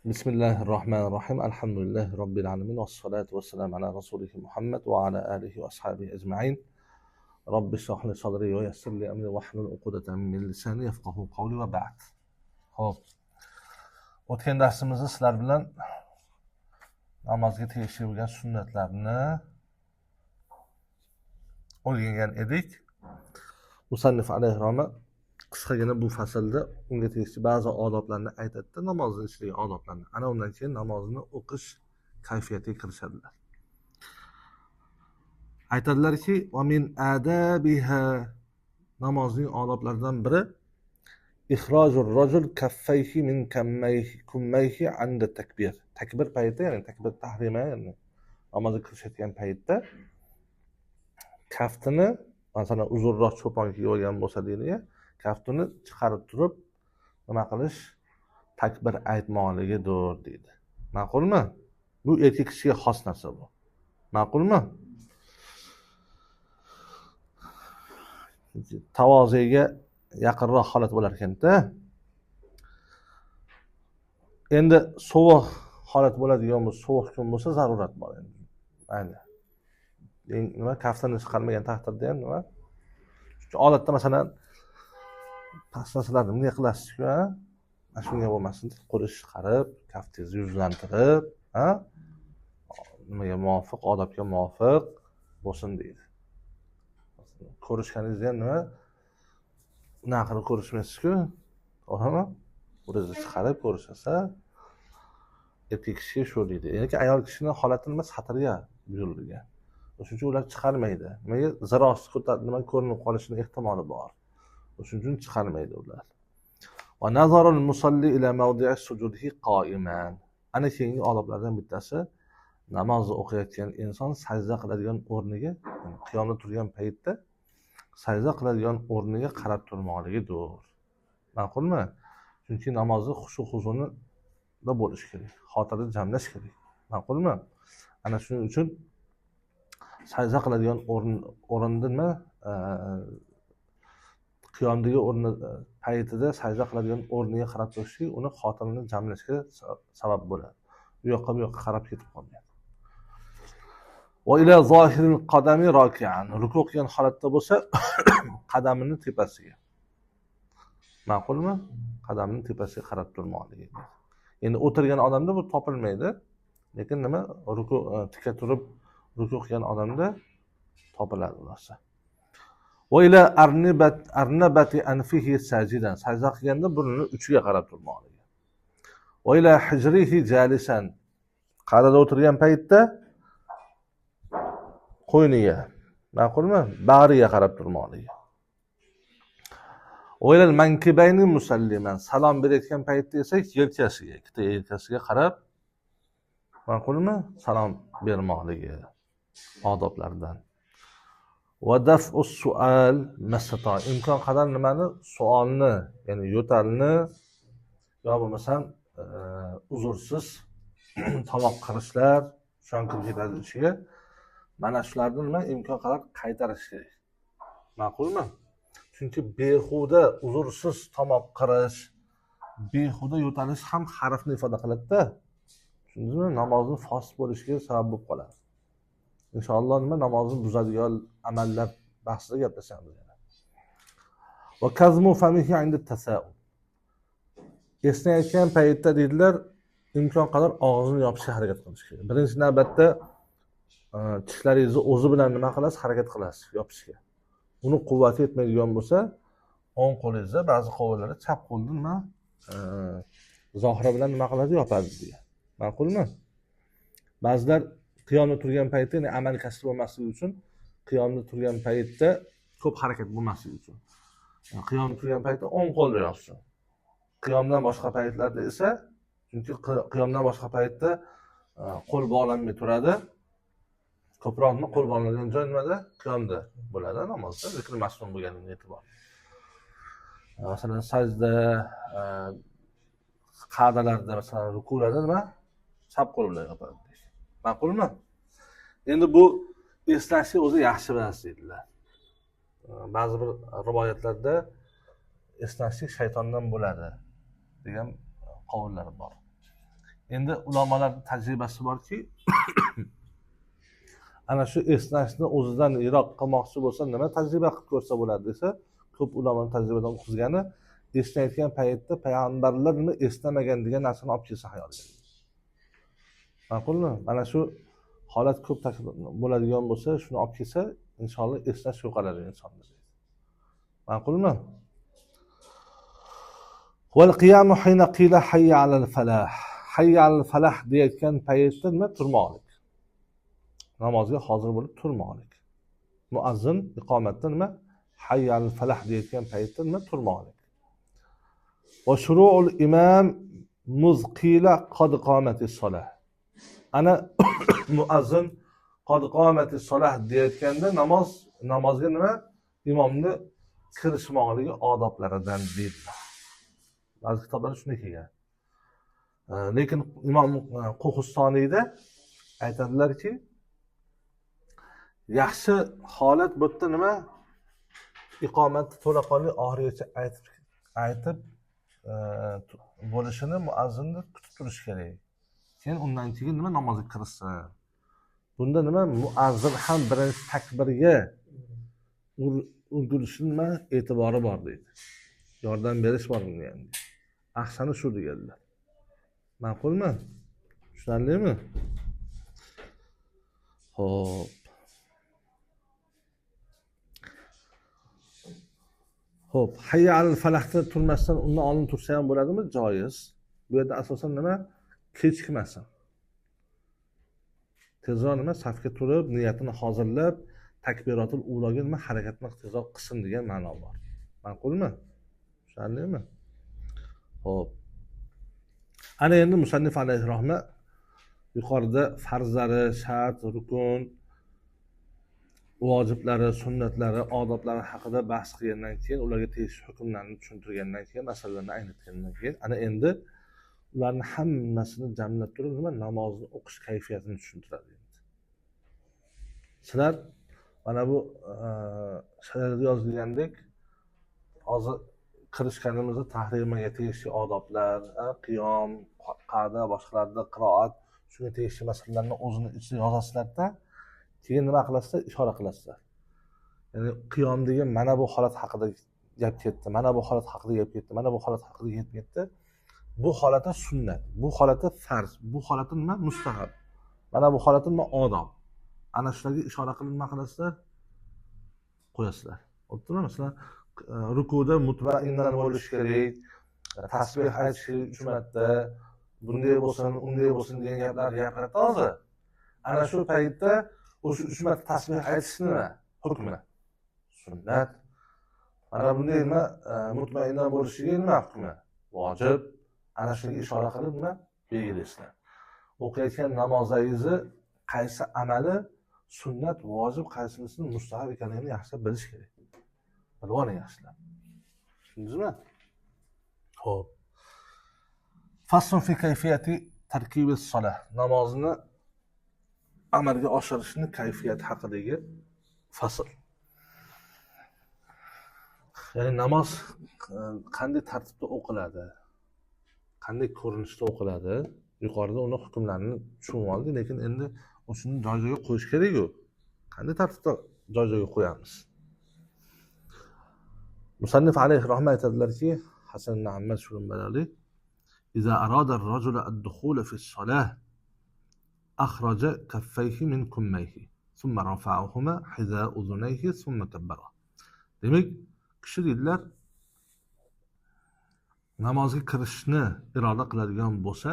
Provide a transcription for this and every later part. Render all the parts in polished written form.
Bismillahirrohmanirrohim. Alhamdulillahi robbil alamin vassalatu vassalamu ala rasulih Muhammad va ala alihi va ashabihi ajma'in. Robbi shrah li sadri va yassir li amri wahlul uqdatan min lisani yafqahu qawli va ba'd. Xo'p. O'tgan darsimizda sizlar bilan namozga tegishli bo'lgan sunnatlarni o'rgangan edik. Musannif alayhi rahmat qisqagina bu faslda unga tegishli ba'zi odoblarni aytadi, namozni ichidagi odoblarni. Ana undan keyin namozni o'qish kayfiyatiga kirishadilar. Aytadilarki, "Va min adabiha" namozning odoblaridan biri ikhrojur rajul kaffayhi min kummayhi 'inda takbir. Takbir paytida, ya'ni takbir tahrima, ya'ni namozga kirishayotgan paytda kaftini, masalan, uzunroq cho'pon kiyib olgan bo'lsa deydiga, kaftini chiqarib turib nima qilish, takbir aytmoqligidir deydi. Ma'qulmi? Bu erkak kishiga xos narsa bu. Ma'qulmi? Tavoziga yaqinroq holat bo'lar ekan-da. Endi sovuq holat bo'ladigan bo'lsa, sovuq kun bo'lsa zarurat bor endi. Mayli. Nima kaftini chiqarmagan taqdirda ham nima? Chunki odatda masalan paslasalar nima qilasiz-ku, ha? Shunga bo'lmasin deb qo'lni chiqarib, kaftingizni yuzlantirib, ha? Nimaga muvofiq, odobga muvofiq bo'lsin deydi. Ko'rishganingizda ham nima? Unaqa qilib ko'rishmaysiz-ku. To'g'rimi? Qo'lingizni chiqarib ko'rishsa, erkak kishiga shu deydi. Yoki ayol kishining holati nima? Satrga buyurilgan. Shuning uchun ular chiqarmaydi. Nimaga? Zirosi ko'tarib nima ko'rinib qolishining ehtimoli bor. Shuning uchun chiqarmaydi ular. Va nazarul musalli ila mawdi'i sujudihi qo'iman. Ana keyingi odoblardan bittasi, namozni o'qiyotgan inson sajda qiladigan o'rniga, qiyomda turgan paytda sajda qiladigan o'rniga qarab turmoqligidir. Ma'qulmi? Chunki namozni xushu-huzurda bo'lish kerak, xotirani jamlash kerak. Ma'qulmi? Ana shuning uchun sajda qiladigan o'rinda nima? Qiyomdagi o'rni paytida sajda qiladigan o'rniga qarab turishlik uni xotirini jamlashga sabab bo'ladi. Bu yoqqa bu yoqqa qarab ketib qolmaydi. Va ila zohiril qadami roki'an. Ruku qilgan holatda bo'lsa, qadamining tepasiga. Ma'qulmi? Qadamining tepasiga qarab turmoqligi. Endi o'tirgan odamda bu topilmaydi. Lekin nima? Ruku tika turib ruku qilgan odamda topiladi bu narsa. Va ila arnabati anfihi sajidan. Sajda qilganda burnini uchiga qarab turmoqligi. Va ila hijrihi jalisan. Qa'dada o'tirgan paytda qo'yniga, ma'qulmi? Bag'riga qarab turmoqligi. Va ila mankibayni musalliman. Salom berayotgan paytda esa yelkasiga, ikkita yelkasiga qarab, ma'qulmi? Salom bermoqligi odoblardan. Va daf'us su'al masata. Imkon qadar nimani? Savolni, ya'ni yo'talni yo bo'lmasam uzursiz tomoq qirishlar, shon kirib ketadi ichiga. Mana shularni nima? Imkon qadar qaytarish kerak. Ma'qulmi? Chunki behuda uzursiz tomoq qirish, behuda yo'talish ham harfni ifoda qiladi-da. Tushundingizmi? Namozning fosil bo'lishiga sabab bo'lib qoladi. Inshaalloh nima namozni buzadigan amallar bahsida gaplashamiz. Va kazmu famihi 'inda tasa'ul. Esnayotgan paytda deydilar, imkon qadar og'zini yopishga harakat qilish kerak. Birinchi navbatda tishlaringizni o'zi bilan nima qilasiz? Harakat qilasiz yopishga. Uni quvvati yetmaydigan bo'lsa, o'ng qo'lingizda, ba'zi qovullarda chap qo'lni nima zohira bilan nima qiladi? Yopadi degan. Ma'qulmi? Ba'zilar qiyomda turgan paytda, ya'ni amal kasb bo'lmasligi uchun, qiyomda turgan paytda ko'p harakat bo'lmasligi uchun. Qiyomda turgan paytda o'ng qo'lni yopsin. Qiyomdan boshqa paytlarda esa, chunki qiyomdan boshqa paytda qo'l bog'lanmay turadi. Ko'proq qo'l bog'langan joy nimada? Qiyomda bo'ladi namozda, zikr mas'ul bo'lganiga e'tibor. Masalan, sajda, qa'dalarda, masalan, rukularda nima? Chap qo'l bilan yopadi. Ma'qulmi? Endi bu esnashni o'zi yaxshi emas deydilar. Ba'zi bir rivoyatlarda esnashlik shaytondan bo'ladi degan qavullar bor. endi ulamolar tajribasi borki, ana shu esnashni o'zidan yiroq qilmoqchi bo'lsa nima tajriba qilib ko'rsa bo'ladi desa, ko'p ulamolar tajribadan o'tkazgani esnayotgan paytda payg'ambarlar nima esnamagan degan narsani olib kelsa xayoliga. Ma'qulmi? Mana shu holat ko'p bo'ladigan bo'lsa, shuni olib kelsa, inshaalloh esnash yo'qoladi insonda. Ma'qulmi? Wal qiyamu hina qila hayya alal falah. Hayya alal falah deyotgan paytda nima turmoqlik. Namozga hozir bo'lib turmoqlik. Muazzin iqomatda nima hayya alal falah deyotgan paytda nima turmoqlik. Va shuru'ul imam muzqila qad qomatis solah. Ana muazzin qad qomatis solah deyotganda namozga nima imomni kirishmoqligi odoblaridan deydilar. Ba'zi kitoblarda shunday kelgan. Lekin imom Qo'xistoniyda aytadilarki, yaxshi holat bu yerda nima iqomatni to'laqonli oxirigacha aytib bo'lishini muazzinni kutib turish kerak. Keyin undan keyin nima namozga kirishsin. Bunda nima muazzin ham birinchi takbirga ulgurishi nima e'tibori bor deydi. Yordam berish bor bunga ham. Ahsani shu deganlar. Ma'qulmi? Tushunarlimi? Xo'p. Xo'p, hayya alal falahda turmasdan undan oldin tursa ham bo'ladimi? Joiz. Bu yerda asosan nima? Kechikmasin. Tezroq nima safga turib, niyatini hozirlab, takbiratul uloga nima harakatni tezroq qilsin degan ma'no bor. Ma'qulmi? Tushunarlimi? Xo'p. Ana endi musannif alayhi rahma yuqorida farzlari, shart, rukun, vojiblari, sunnatlari, odoblari haqida bahs qilgandan keyin, ularga tegishli hukmlarni tushuntirgandan keyin, masalalarni anglatgandan keyin, ana endi ularni hammasini jamlab turib, nima namozni o'qish kayfiyatini tushuntiradi endi. Sizlar mana bu shaharda yozilgandek, hozir kirishganimizda tahrimaga tegishli odoblar, qiyom, qa'da, boshqalarda qiroat, shunga tegishli masalalarni o'zini ichiga yozasizlar-da, keyin nima qilasizlar? Ishora qilasizlar. Ya'ni qiyom degan mana bu holat haqida gap ketdi, mana bu holat haqida gap ketdi, mana bu holat haqida gap ketdi. Bu holati sunnat, bu holati farz, bu holati nima? Mustahab. Mana bu holati nima? Odob. Ana shularga ishora qilib nima qilasizlar? Qo'yasizlar. O'tdimi? Masalan, rukuda mutmainnan bo'lish kerak, tasbih aytish 3 marta, bunday bo'lsin, unday bo'lsin degan gaplar gapiradi hozir. Ana shu paytda o'sha 3 marta tasbih aytish nima? Hukmi. Sunnat. Mana bunday nima mutmainnan bo'lishiga nima hukmi? Vojib. Ana shunga ishora qilib nima belgilaysizlar. O'qiyotgan namozingizni qaysi amali sunnat, vojib, qaysinisini mustahab ekanligini yaxshilab bilish kerak. Bilib oling yaxshilab. Tushundingizmi? Xo'p. Faslun fi kayfiyati tarkibi solah. Namozni amalga oshirishning kayfiyati haqidagi fasl. Ya'ni namoz qanday tartibda o'qiladi? Qanday ko'rinishda o'qiladi? Yuqorida uni hukmlarini tushunib oldik, lekin endi o'shini joy-joyiga qo'yish kerak-ku. Qanday tartibda joy-joyiga qo'yamiz? Musannif alayhi rahmat aytadilarki, Hasan ibn Ammar shunday إذا أراد الرجل الدخول في الصلاة أخرج كفيه من كميه ثم رفعهما حذاء أذنيه ثم كبره. Demek kishi dedilar namozga kirishni iroda qiladigan bo'lsa,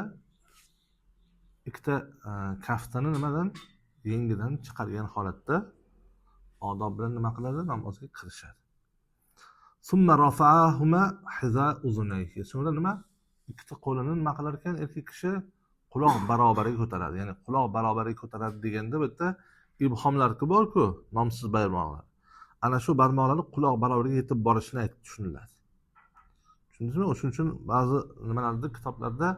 ikkita kaftini nimadan yengidan chiqargan holatda odob bilan nima qiladi? Namozga kirishadi. Thumma rafa'ahuma hiza uzunayhi. So'ngra nima? Ikkita qo'lini nima qilar ekan? Erkak kishi quloq barobariga ko'taradi. Ya'ni quloq barobariga ko'taradi deganda bu yerda ibhomlar bor-ku, nomsiz barmoqlar. Ana shu barmoqlarni quloq barobariga yetib borishini aytib tushuniladi. Tushundingizmi? O'shuning uchun ba'zi nimalarda, kitoblarda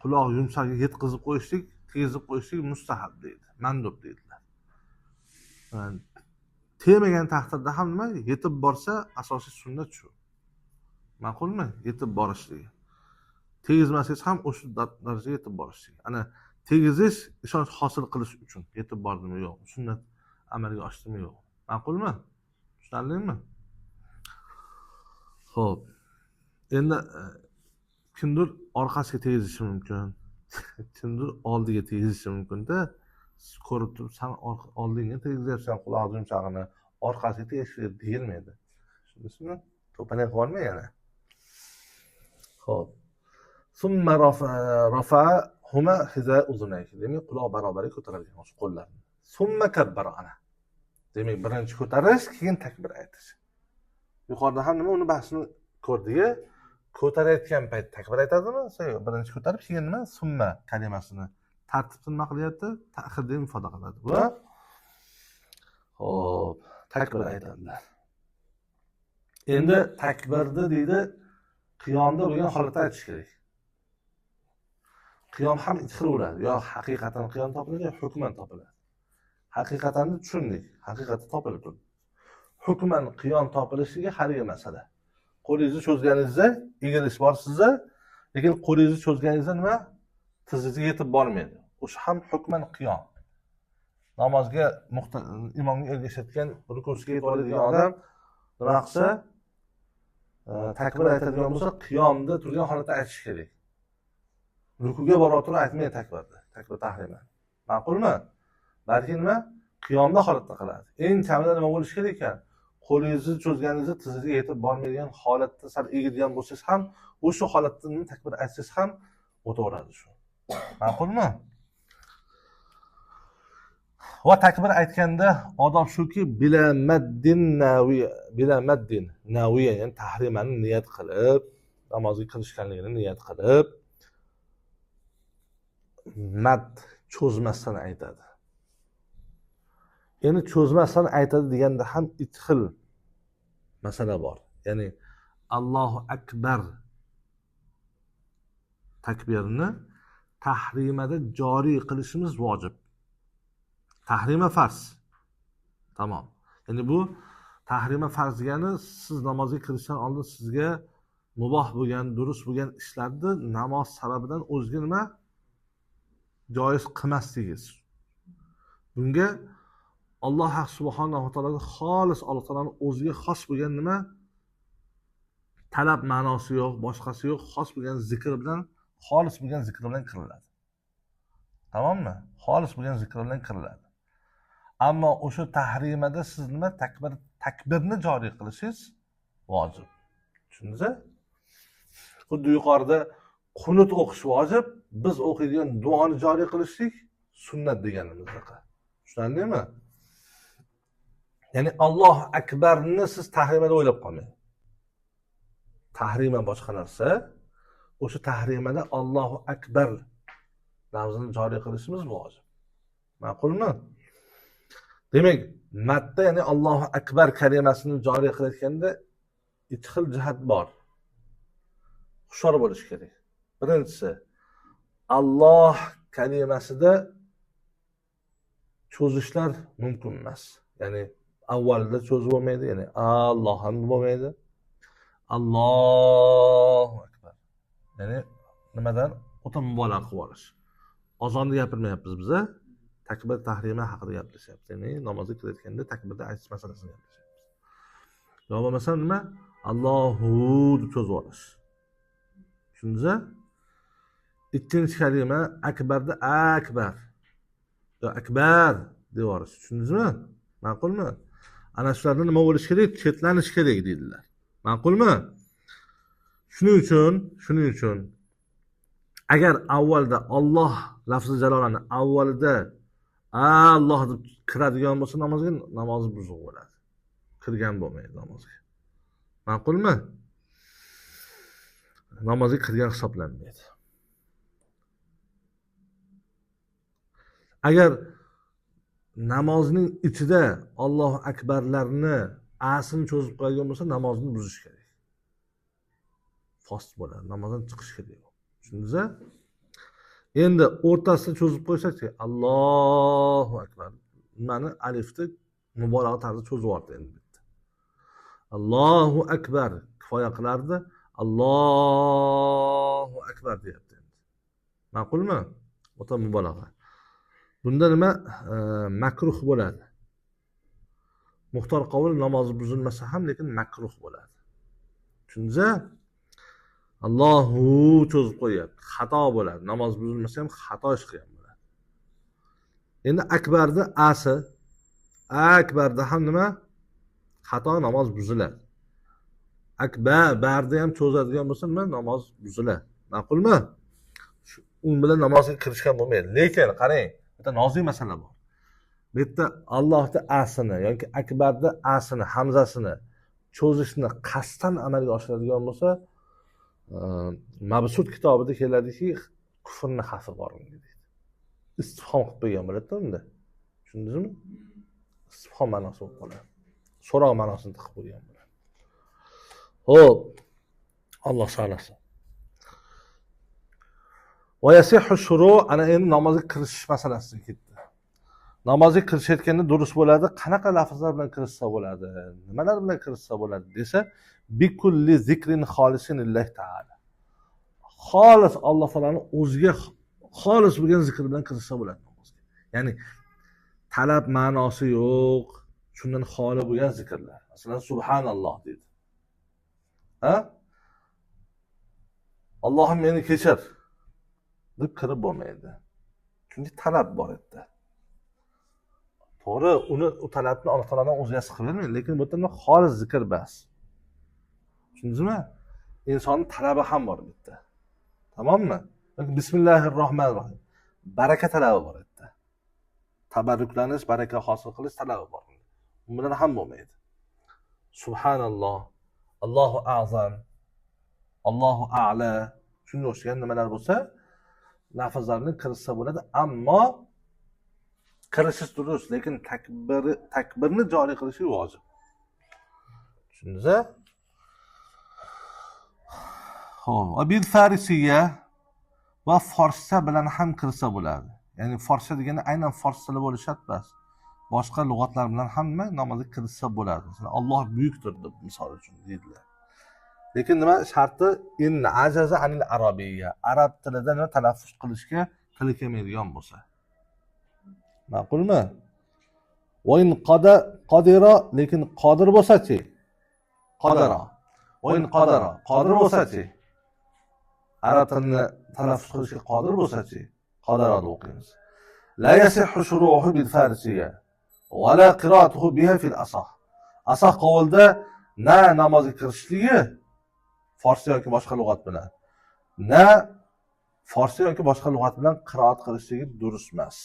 quloq yumshagiga yetkazib qo'yishlik, tegizib qo'yishlik mustahab deydi, mandub deydilar. Tegmagan taqdirda ham nima? Yetib borsa asosiy sunnat shu. Ma'qulmi? Yetib borishligi. tegizmasangiz ham o'sha darajaga yetib borishlik. Ana tegizish ishonch hosil qilish uchun yetib bordimi yo'q, sunnat amalga oshdimi yo'q. Ma'qulmi? Tushunarlimi? Xo'p. Endi kimdir orqasiga tegizishi mumkin. Kimdir oldiga tegizishi mumkin-da. Siz ko'rib turib, sen oldinga tegizyapsan quloq yumshog'ini, orqasiga tegishga deyilmaydi. Tushundingizmi? To'pani qilmay yana. Xo'p. Summa rafa huma hiza uzunayki. Demak, quloq barobariga ko'tarilgan o'sha qo'llarni. Summa kabbara ana. Demak, birinchi ko'tarish, keyin takbir aytish. Yuqorida ham nima uni bahsini ko'rdik-ku. Ko'tarayotgan payt takbir aytadimi? Yo'q, birinchi ko'tarib, keyin nima? Summa kalimasini tartibni nima qilyapti? Ta'xirda ifoda qiladi. Bu xo'p, takbir aytadilar. Endi takbirni deydi, qiyomda bo'lgan holatda aytish kerak. Qiyom ham ikki xil bo'ladi. Yo haqiqatan qiyom topiladi, yo hukman topiladi. Haqiqatanni tushundik. Haqiqati topilib turdi. Hukman qiyom topilishiga har bir masala. Qo'lingizni cho'zganingizda egilish bor sizda, lekin qo'lingizni cho'zganingizda nima? Tizingizga yetib bormaydi. O'sha ham hukman qiyom. Namozga imomga ergashayotgan, rukusiga yetib oladigan odam nima qilsa, takbir aytadigan bo'lsa, qiyomda turgan holatda aytish kerak. Rukuga borib turib aytmaydi takbirni. Takbir tahrima. Ma'qulmi? Balki nima? Qiyomda holatda qiladi. Eng kamida nima bo'lishi kerak ekan? Qo'lingizni cho'zganingizda tizingizga yetib bormaydigan holatda sal egilgan bo'lsangiz ham, o'sha holatda takbir aytsangiz ham o'taveradi shu. Ma'qulmi? Va takbir aytganda odob shuki, bila maddin nawiya, ya'ni tahrimani niyat qilib, namozga kirishganligini niyat qilib, mad cho'zmasdan aytadi. Endi cho'zmasdan aytadi deganda ham ikki xil masala bor. Ya'ni Allohu akbar takbirni tahrimada joriy qilishimiz vojib. Tahrima farz. Tamom. Ya'ni bu tahrima farz degani siz namozga kirishdan oldin sizga muboh bo'lgan, durust bo'lgan ishlarni namoz sababidan o'zga nima joiz qilmasligingiz. Bunga Alloh subhanahu va taologa xolis, Alloh taolaning o'ziga xos bo'lgan nima? Talab ma'nosi yo'q, boshqasi yo'q, xos bo'lgan zikr bilan, xolis bo'lgan zikr bilan kiriladi. Tamommi? Xolis bo'lgan zikr bilan kiriladi. Ammo o'sha tahrimada siz nima? Takbirni joriy qilishingiz vojib. Tushundingizmi? Xuddi yuqorida qunut o'qish vojib, biz o'qiydigan duoni joriy qilishlik sunnat deganimizda. Tushundingizmi? Ya'ni Alloh akbarni siz tahrimada o'ylab qolmang. Tahrima boshqa narsa. O'sha tahrimada Allohu akbar lafzini joriy qilishimiz vojib. Ma'qulmi? Demak, matda ya'ni Allohu akbar kalimasini joriy qilayotganda ikki xil jihat bor. Hushyor bo'lish kerak. Birinchisi, Alloh kalimasida cho'zishlar mumkin emas. Ya'ni avvalda cho'zib bo'lmaydi, ya'ni Alloh ham bo'lmaydi. Allohu akbar. Ya'ni nimadan o'ta mubolag'a qilib olish. Ozonni gapirmayapmiz biz, takbir tahrima haqida gapirishyapmiz. Ya'ni namozga kirayotganda takbirda aytish masalasini gapirishyapmiz. Yo bo'lmasa nima? Allohu deb cho'zib olish. Tushundingizmi? Ikkinchi kalima akbarda akbar. Yo akbar deb yorish. Tushundingizmi? Ma'qulmi? Ana shularda nima bo'lish kerak? Chetlanish kerak deydilar. Ma'qulmi? Shuning uchun agar avvalda Alloh lafzi jalolani avvalida Alloh deb kiradigan bo'lsa namozga, namozi buzuq bo'ladi. Kirgan bo'lmaydi namozga. Ma'qulmi? Namozga kirgan hisoblanmaydi. Agar namozning ichida Allohu akbarlarni asini cho'zib qo'ygan bo'lsa, namozni buzish kerak. Fost bo'ladi, namozdan chiqish kerak. Tushundingizmi? Endi o'rtasida cho'zib qo'ysak-chi, Allohu akbar. Mani alifni mubolag'a tarzida cho'zib yubordi endi bitta. Allohu akbar kifoya qilardi. Allohu akbar deyapti. Ma'qulmi? O'ta mubolag'a. Bunda nima makruh bo'ladi? Muxtor qovul namoz buzilmasa ham lekin makruh bo'ladi. Tushundingizmi? Allohu cho'zib qo'yapti. Xato bo'ladi. Namoz buzilmasa ham xato ish qilgan bo'ladi. Endi akbarda asi, akbarda ham nima? Xato namoz buziladi. Akbarda ham cho'zadigan bo'lsa nima? Namoz buziladi. Ma'qulmi? U bilan namozga kirishgan bo'lmaydi. Lekin qarang, bitta nozik masala bor. Bu yerda Allohning asini yoki akbarda asini, hamzasini cho'zishni qasddan amalga oshiradigan bo'lsa, Mabsut kitobida keladiki, kufrni xavfi bor deydi. Istifhom qilib qo'ygan bo'ladi unda. Tushundingizmi? Istifhom ma'nosi bo'lib qoladi. So'roq ma'nosini tiqib qo'ygan bo'ladi. Xo'p. Alloh saqlasin. Va yasihhu shuru ana endi namozga kirishish masalasiga ketdi. Namozga kirishayotganda durust bo'ladi, qanaqa lafzlar bilan kirishsa bo'ladi, nimalar bilan kirishsa bo'ladi desa, bikulli zikrin xolisin lillahi taala. Xolis Alloh taolaning o'ziga xolis bo'lgan zikr bilan kirishsa bo'ladi namozga. Ya'ni talab ma'nosi yo'q, shundan xoli bo'lgan zikrlar. Masalan, subhanalloh dedi. Ha? Allohim meni kechir deb kirib bo'lmaydi. Chunki talab bor edi. To'g'ri, u talabni Alloh taoladan o'zgasi qilib bermaydi, lekin bu yerda xolis zikr bas. Tushundingizmi? Insonning talabi ham bor bu yerda. Tamommi? Bismillahirrohmanirrohim. Baraka talabi bor edi. Tabarruklanish, baraka hosil qilish talabi bor. Bu bilan ham bo'lmaydi. Subhanalloh, Allohu a'zam, Allohu a'la, shunga o'xshagan nimalar bo'lsa, lafzlarni kirishsa bo'ladi, ammo kirishish durust, lekin takbirni joriy qilish vojib. Tushundingizmi? Xo'p, va bil farisiya va forscha bilan ham kirsa bo'ladi. Ya'ni forscha deganda aynan fors tili bo'lishi shart emas. Boshqa lug'atlar bilan ham namozga kirsa bo'ladi. Masalan, Alloh buyukdir deb misol uchun deydilar. Lekin nima sharti? In ajaza anil arabiyya. Arab tilida nima talaffuz qilishga tili kelmaydigan bo'lsa. Ma'qulmi? Va in qadira lekin qodir bo'lsa-chi? Qadara. Va in qadara qodir bo'lsa-chi? Arab tilini talaffuz qilishga qodir bo'lsa-chi? Qadara deb o'qiymiz. La yasihhu shuruhu bil farisiyya va la qira'atuhu biha fil asah. Asah qavlda na namozga kirishligi forscha yoki boshqa lug'at bilan, na forscha yoki boshqa lug'at bilan qiroat qilishligi durust emas.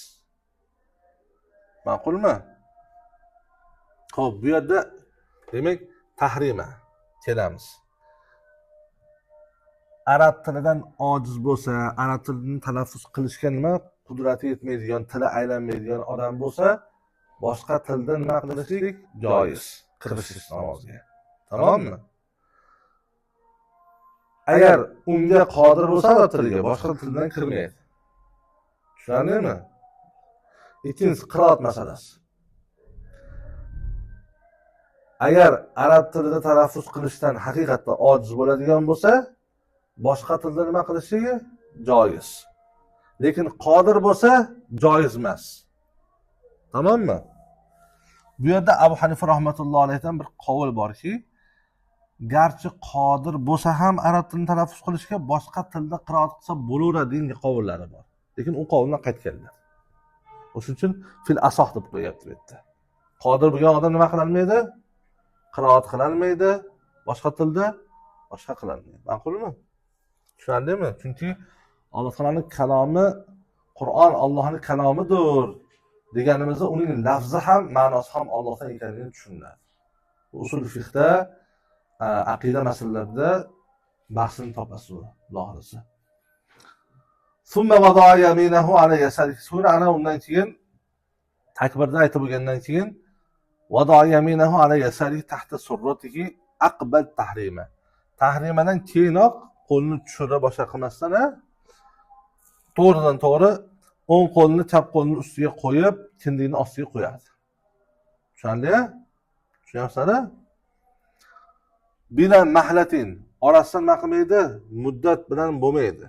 Ma'qulmi? Xo'p, bu yerda demak tahrima kelamiz. Arab tilidan ojiz bo'lsa, arab tilini talaffuz qilishga nima qudrati yetmaydigan, tili aylanmaydigan odam bo'lsa, boshqa tilda nima qilishlik joiz, kirishish namozga. Tamommi? Agar unga qodir bo'lsa, arab tiliga boshqa tildan kirmaydi. Tushundingmi? Ikkinchisi qiroat masalasi. Agar arab tilida talaffuz qilishdan haqiqatda ojiz bo'ladigan bo'lsa, boshqa tilda nima qilishligi joiz. Lekin qodir bo'lsa, joiz emas. Tamommi? Bu yerda Abu Hanifa rahmatullohi alayhidan bir qavl borki, garchi qodir bo'lsa ham arab tilini talaffuz qilishga boshqa tilda qiroat qilsa bo'laveradi degan qavllari bor. Lekin u qavldan qaytganlar. O'shuning uchun fil asoh deb qo'yapti bu yerda. Qodir bo'lgan odam nima qilolmaydi? Qiroat qilolmaydi, boshqa tilda boshqa qilolmaydi. Ma'qulmi? Tushundingmi? Chunki Alloh taolaning kalomi, Qur'on Allohning kalomidir deganimizda uning lafzi ham, ma'nosi ham Allohdan ekanligini tushunadi. Usul fiqhda, aqida masalalarida bahsini topasiz, lohirasi. Summa wada'a yaminahu ala yasarihi. So'ra ana undan keyin takbirda aytib bo'lgandan keyin wada'a yaminahu ala yasarihi tahta surratihi aqbal tahrima. Tahrimadan keyinoq qo'lni tushira boshqa qilmasdan, to'g'ridan to'g'ri o'ng qo'lni chap qo'lning ustiga qo'yib, kindining ostiga qo'yadi. Tushundingmi? Tushunyapsizlar? Bila mahlatin, orasidan nima qilmaydi? Muddat bilan bo'lmaydi.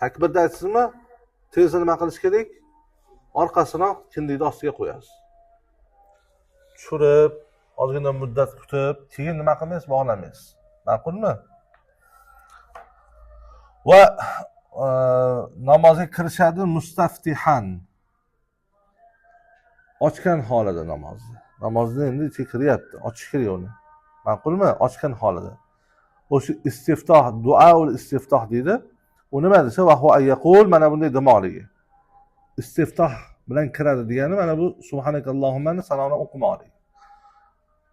Takbirda aytsizmi? Tezda nima qilish kerak? Orqasini kindikni ostiga qo'yasiz. Tushirib, ozgina muddat kutib, keyin nima qilmaysiz? Bog'lamaysiz. Ma'qulmi? Va namozga kirishadi mustaftihan. Ochgan holida namozni. Namozni endi ichiga kiryapti, ochish kerak uni. Ma'qulmi? Ochgan holida. O'sha istiftoh, duoul istiftoh deydi. U nima desa, va huwa yaqul, mana bunday demoqligi. Istiftoh bilan kiradi degani mana bu subhanakallohummani salomni o'qimoqlik.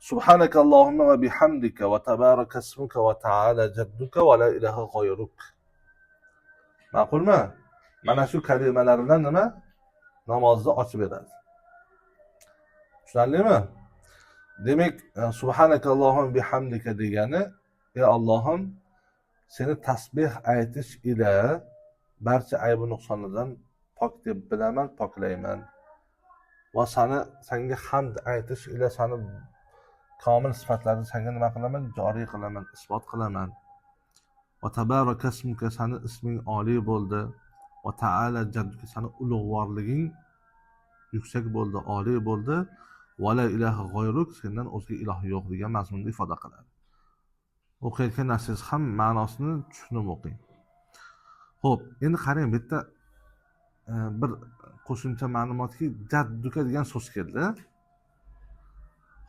Subhanakallohumma va bihamdika va tabaraka ismuka va ta'ala jadduka va la ilaha g'oyruk. Ma'qulmi? Mana shu kalimalar bilan nima? Namozni ochib beradi. Tushunarlimi? Demak, subhanakallohumma bihamdika degani, ey Allohim, seni tasbih aytish ila barcha ayb va nuqsonlardan pok deb bilaman, poklayman. Va senga hamd aytish ila seni komil sifatlarni senga nima qilaman? Joriy qilaman, isbot qilaman. Va tabaraka ismuka, seni isming oliy bo'ldi. Va ta'ala jadduka, seni ulug'vorliging yuksak bo'ldi, oliy bo'ldi. Va la ilaha g'oyruk, sendan o'zga iloh yo'q degan mazmunda ifoda qiladi. O'qiyotgan narsangiz ham ma'nosini tushunib o'qing. Xo'p, endi qarang, bu yerda bir qo'shimcha ma'lumotki, jadduka degan so'z keldi.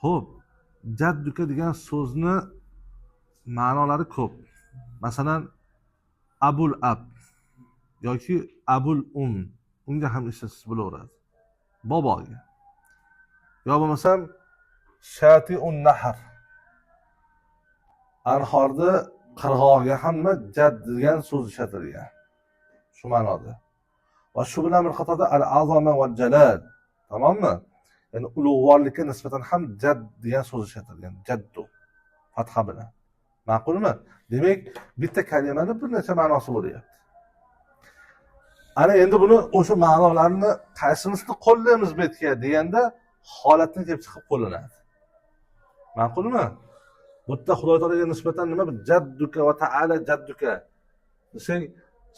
Xo'p, jadduka degan so'zni ma'nolari ko'p. Masalan, abul ab yoki abul unga ham ishlatib bo'laveradi. Boboga. Yo bo'lmasam shati'un nahr. Anhorda qirg'og'iga ham jad degan so'z ishlatilgan. Shu ma'noda. Va shu bilan bir qatorda al-azama va jalal. Tamommi? Ya'ni ulug'vorlikka nisbatan ham jad degan so'z ishlatilgan. Jaddu. Fatha bilan. Ma'qulmi? Demak, bitta kalimada bir necha ma'nosi bo'lyapti. Ana endi buni o'sha ma'nolarni qaysinisini qo'llaymiz bu yerga deganda holatni kelib chiqib qo'llanadi. Ma'qulmi? Bu yerda Xudo taologa nisbatan nima? Jadduka va ta'ala jadduka. Desang,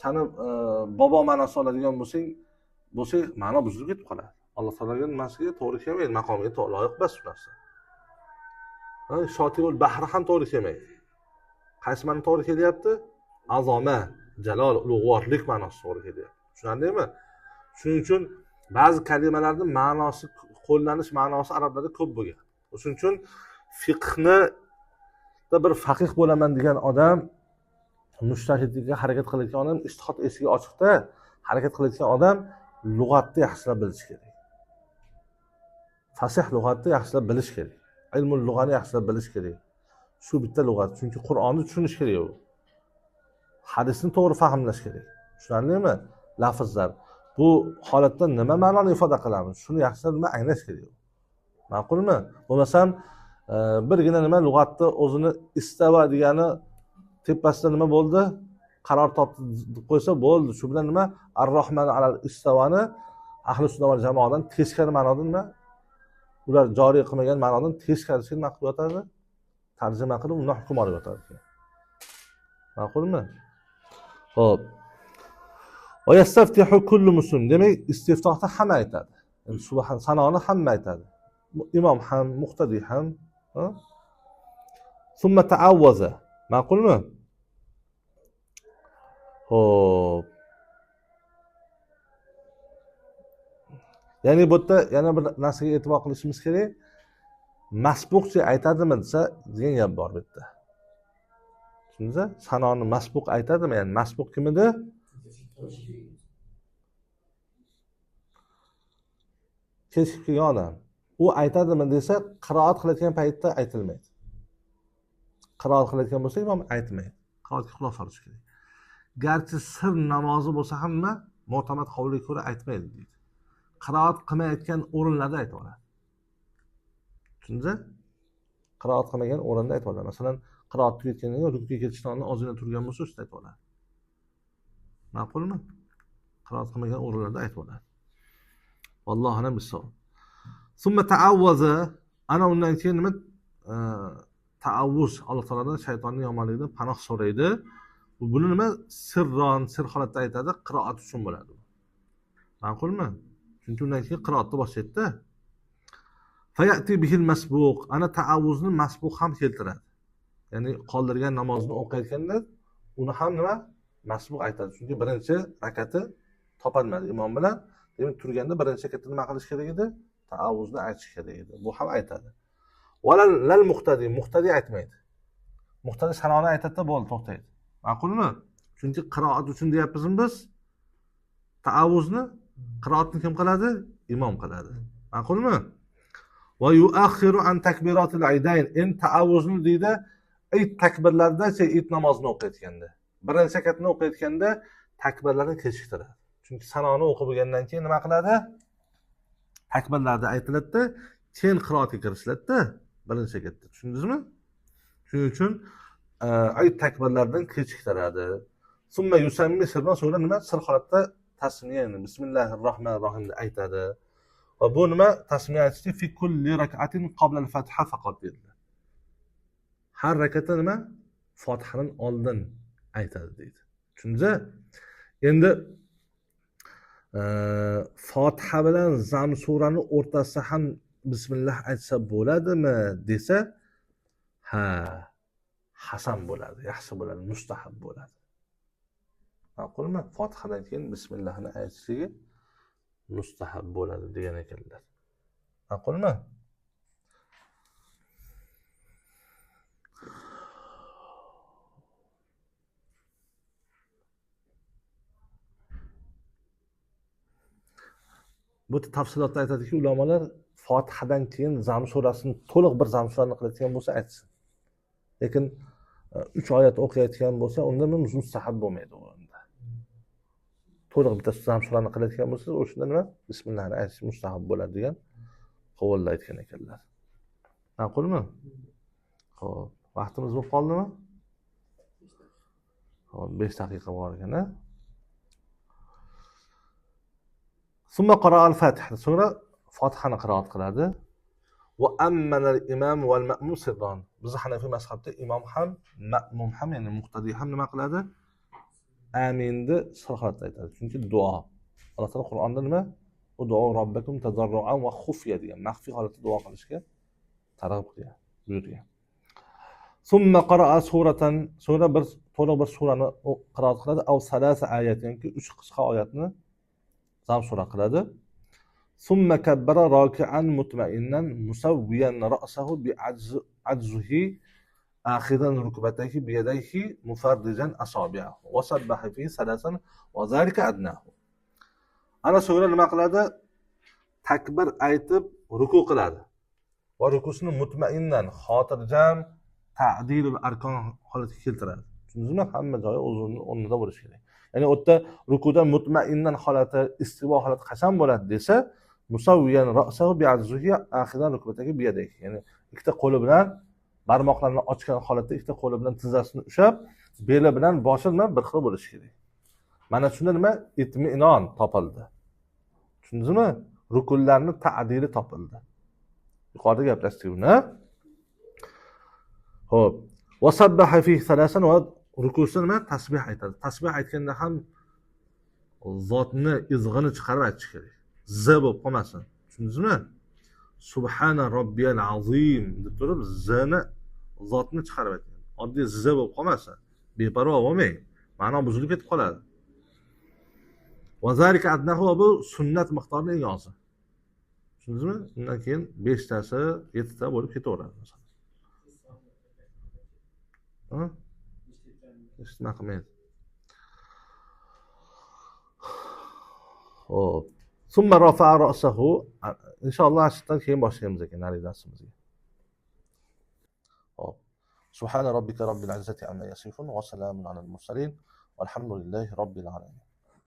seni bobo ma'nosi oladigan bo'lsang, ma'no buzilib ketib qoladi. Alloh taologa nimasiga to'g'ri kelmaydi, maqomiga to'g'ri loyiq emas bu narsa. Shotiul bahri ham to'g'ri kelmaydi. Qaysi ma'no to'g'ri kelyapti? Azoma, jalol, ulug'vorlik ma'nosi to'g'ri kelyapti. Tushunarlimi? Shuning uchun ba'zi kalimalarning ma'nosi, qo'llanish ma'nosi arablarda ko'p bo'lgan. Shuning uchun fiqhni bir faqih bo'laman degan odam, mushtahidlikka harakat qilayotgan odam, ijtihod eshigi ochiqda harakat qilayotgan odam lug'atni yaxshilab bilish kerak. Fasih lug'atni yaxshilab bilish kerak. Ilmul lug'ani yaxshilab bilish kerak. Shu bitta lug'at, chunki Qur'onni tushunish kerak u. Hadisni to'g'ri fahmlash kerak. Tushunarlimi? Lafzlar. Bu holatda nima ma'noni ifoda qilamiz? Shuni yaxshilab anglash kerak. Ma'qulmi? Bo'lmasam birgina nima lug'atni o'zini istava degani tepasida nima bo'ldi? Qaror topdi deb qo'ysa bo'ldi. Shu bilan nima? Ar-Rahman alal istavani ahli sunnat va jamoadan teskari ma'noda nima? Ular joriy qilmagan ma'nodan teskarisini nima qilib yotadi? Tarjima qilib undan hukm olib yotadi. Ma'qulmi? Xo'p. Va yastaftihu kullu muslim. Demak, istiftohda hamma aytadi. Subhan sanoni hamma aytadi. Imom ham, muqtadi ham. Summa ta'awwaza. Ma'qulmi? Xo'p. Ya'ni bu yerda yana bir narsaga e'tibor qilishimiz kerak. Masbuqchi aytadimi desa, degan gap bor bu yerda. Tushundingizmi? Sanoni masbuq aytadimi? Ya'ni masbuq kim edi? Kechib kelgan odam. U aytadimi desa, qiroat qilayotgan paytda aytilmaydi. Qiroat qilayotgan bo'lsa, imom aytmaydi. Qiroatga quloq solish kerak. Garchi sir namozi bo'lsa ham nima? Mu'tamad qavliga ko'ra aytmaydi deydi. Qiroat qilmayotgan o'rinlarda aytadi. Tushundingizmi? Qiroat qilmagan o'rinda aytadi. Masalan, qiroat tugatgandan keyin rukutga ketishdan oldin ozgina turgan bo'lsa, shunday aytadi. Ma'qulmi? Qiroat qilmagan o'rinlarda aytadi. Vallohu a'lam bissavob. Summa ta'awwaza, ana undan keyin nima? ta'avvuz, Alloh taolodan shaytonning yomonligidan panoh so'raydi. Buni nima? Sir holatda aytadi, qiroat uchun bo'ladi. Ma'qulmi? Chunki undan keyin qiroatni boshlaydi-da. Fayati bihil masbuq. Ana ta'avvuzni masbuq ham keltiradi. Ya'ni qoldirgan namozni o'qiyotganda uni ham nima? Masbuq aytadi. Chunki birinchi rakati topolmadi imom bilan. Demak, turganda birinchi rakatda nima qilish kerak edi? Ta'avvuzni aytish kerak edi. Bu ham aytadi. Lal muqtadi aytmaydi. Muqtadi sanoni aytadi-da, bo'ldi, to'xtaydi. Ma'qulmi? Chunki qiroat uchun deyapmiz biz. Ta'avvuzni qiroatni kim qiladi? Imom qiladi. Ma'qulmi? Va yuakhiru an takbiratil aydayn. En ta'avvuzni deydi, ayt takbirlardacha it namozini o'qiyotganda. Birinchi rakatni o'qiyotganda takbirlarni kechiktiradi. Chunki sanoni o'qib bo'lgandan keyin nima qiladi? Takbirlarda aytiladi-da, keyin qiroatga kirishiladi-da, birinchi rakatda. Tushundingizmi? Shuning uchun ayt takbirlardan kechiktiradi. Summa yusammi sirran, so'ra nima? Sir holatda tasmiya, bismillahirrohmanirrohim deb aytadi. Va bu nima? Tasmiya aytishdi fi kulli rak'atin qabla al-Fatiha faqat dedilar. Har rakatda nima? Fotihadan oldin aytadi deydi. Tushundingizmi? Endi Fotiha bilan Zam surani o'rtasida ham bismillah aytsa bo'ladimi desa, ha, hasan bo'ladi, yaxshi bo'ladi, mustahab bo'ladi. Ma'qulmi? Fotihadan keyin bismillahni aytishligi mustahab bo'ladi degan ekanlar. Ma'qulmi? Bu tafsilotda aytadiki, ulamolar Fotihadan keyin Zam surasini to'liq bir Zam surasini qilayotgan bo'lsa aytsin. Lekin 3 oyat o'qiyotgan bo'lsa, unda mustahab bo'lmaydi unda. To'liq bitta Zam surasini qilayotgan bo'lsa, o'shunda nima? Bismillahni aytish mustahab bo'ladi degan qovulda aytgan ekanlar. Ma'qulmi? Xo'p, vaqtimiz bo'lib qoldimi? Xo'p, 5 daqiqa bor ekan-a. Summa qara'a al-Fatiha. So'ngra Fatihani qiroat qiladi. Va ammana al-imam wal ma'mum sirran. Biz Hanafiy mazhabda imom ham, ma'mum ham, ya'ni muqtadi ham nima qiladi? Aminni sir holatda aytadi. Chunki duo. Alloh taolo Qur'onda nima? Ud'u robbakum tadarruan va xufya degan maxfiy holatda duo qilishga targ'ib qilgan, buyurgan. Summa qara'a suratan. So'ngra bir to'liq bir surani qiroat qiladi. Aw salasa oyat, ya'ni 3 qisqa oyatni Zam sura qiladi. Summa kabbara raki'an mutma'innan musawwiyan ra'sahu bi'ajzihi akhidan rukbatayhi biyadayhi mufarrijan asabi'ahu wa sabbaha fi salasan wa zalika adnahu. Ana so'ngra nima qiladi? Takbir aytib ruku qiladi. Va rukusini mutma'innan, xotirjam, ta'dilul arkon holatiga keltiradi. Tushundingizmi? Hamma joyi o'rnida bo'lishi kerak. Ya'ni u yerda rukudan mutma'innan holati, istivo holati qachon bo'ladi desa, musawwiyan ra'sahu bi'ajzihi akhidan rukbatayhi biyadayhi. Ya'ni ikkita qo'li bilan barmoqlarini ochgan holatda ikkita qo'li bilan tizzasini ushlab, beli bilan boshi bilan bir xil bo'lishi kerak. Mana shunda nima? Itminon topildi. Tushundingizmi? Rukunlarning ta'dili topildi. Yuqorida gaplashdik buni. Xo'p. Va sabbaha fi salasan va rukusida nima? Tasbih aytadi. Tasbih aytganda ham zotni izg'ini chiqarib aytish kerak. Z bo'lib qolmasin. Tushundingizmi? Subhana robbiyal azim deb turib zni zotni chiqarib aytgan. Oddiy z bo'lib qolmasin. Beparvo bo'lmang. Ma'no buzilib ketib qoladi. Va zalika adnahu, bu sunnat miqdorining eng ozi. Tushundingizmi? Undan keyin 5 tasi, 7 ta bo'lib ketaveradi masalan. Ha? Istima qilmaydi. Xo'p. Summa rafa'a ra'sahu. Inshaalloh ashdan keyin boshlaymiz ekan nari darsimizga. Xo'p. Subhana robbika robbil izzati amma yasifun va salamun alal mursalin. Valhamdulillahi robbil alamin.